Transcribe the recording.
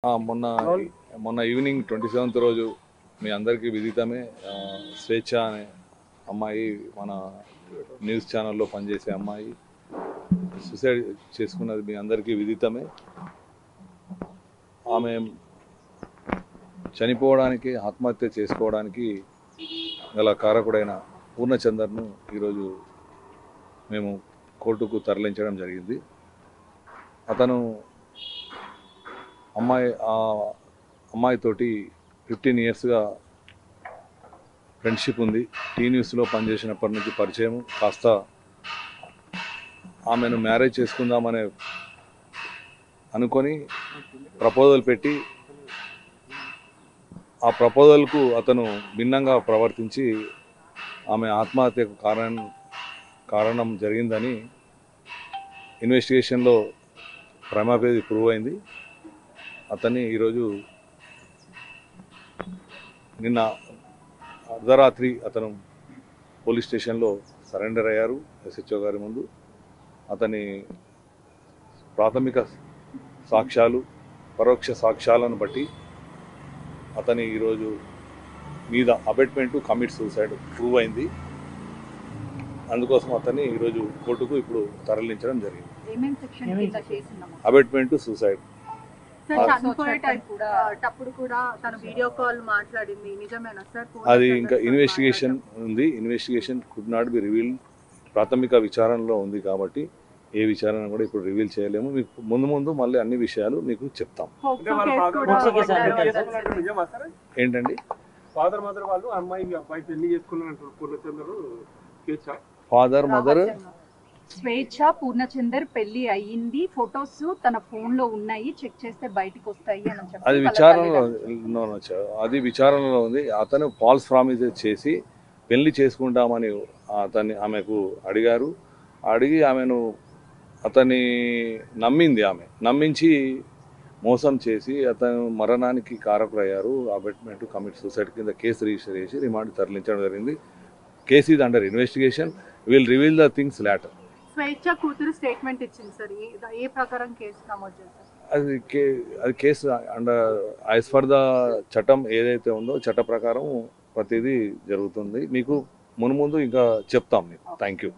మొన్న మొన్న evening 27th రోజు మీ అందరికీ విదితమే స్వేచ్ఛ అనే అమ్మాయి మన న్యూస్ ఛానల్లో పనిచేసే అమ్మాయి సూసైడ్ చేసుకున్నది మీ అందరికీ విదితమే. ఆమె చనిపోవడానికి ఆత్మహత్య చేసుకోవడానికి గల కారకుడైన పూర్ణచందర్ను ఈరోజు మేము కోర్టుకు తరలించడం జరిగింది. అతను అమ్మాయితోటి 15 ఇయర్స్గా ఫ్రెండ్షిప్ ఉంది. టీ న్యూస్లో పనిచేసినప్పటి నుంచి పరిచయం. కాస్త ఆమెను మ్యారేజ్ చేసుకుందామనే అనుకొని ప్రపోజల్ పెట్టి ఆ ప్రపోజల్కు అతను భిన్నంగా ప్రవర్తించి ఆమె ఆత్మహత్యకు కారణం జరిగిందని ఇన్వెస్టిగేషన్లో ప్రైమాఫేసి ప్రూవ్ అయింది. అతన్ని ఈరోజు నిన్న అర్ధరాత్రి అతను పోలీస్ స్టేషన్లో సరెండర్ అయ్యారు ఎస్హెచ్ఓ గారి ముందు. అతని ప్రాథమిక సాక్ష్యాలు పరోక్ష సాక్ష్యాలను బట్టి అతని ఈరోజు మీద abetment to commit suicide prove అయింది. అందుకోసం అతన్ని ఈరోజు కోర్టుకు ఇప్పుడు తరలించడం జరిగింది. Abetment to suicide. అది ఇంకా ఇన్వెస్టిగేషన్ ఉంది. Investigation could not be reveal. ప్రాథమిక విచారణలో ఉంది కాబట్టి ఏ విచారణ కూడా ఇప్పుడు రివీల్ చేయలేము. మీకు ముందు మళ్ళీ అన్ని విషయాలు మీకు చెప్తాం. ఏంటండి ఫాదర్ మదర్ స్వేచ్ఛ పూర్ణచందర్ పెళ్లి అయ్యింది, ఫొటోస్ తన ఫోన్ లో ఉన్నాయి, చెక్ చేస్తే బయటికి వస్తాయి అని చెప్పి అది విచారణలో ఉంది. అతను ఫాల్స్ ప్రామిస్ చేసి పెళ్లి చేసుకుంటామని ఆమెకు అడిగారు. అడిగి అతన్ని నమ్మించి మోసం చేసి అతను మరణానికి కారకులయ్యారు. అబెట్మెంట్ కమిట్ సూసైడ్ కింద కేసు రిజిస్టర్ చేసి రిమాండ్ తరలించడం జరిగింది. Case is under investigation. Will reveal the things later. Swetcha కూతురు స్టేట్మెంట్ ఇచ్చింది సార్. ఏ ప్రకారం కేసు నమోదు చేశారు? అది case under as for the చట్టం ఏదైతే ఉందో చట్ట ప్రకారం ప్రతిదీ జరుగుతుంది. మీకు ముందు ఇంకా చెప్తాం మీకు. Thank you.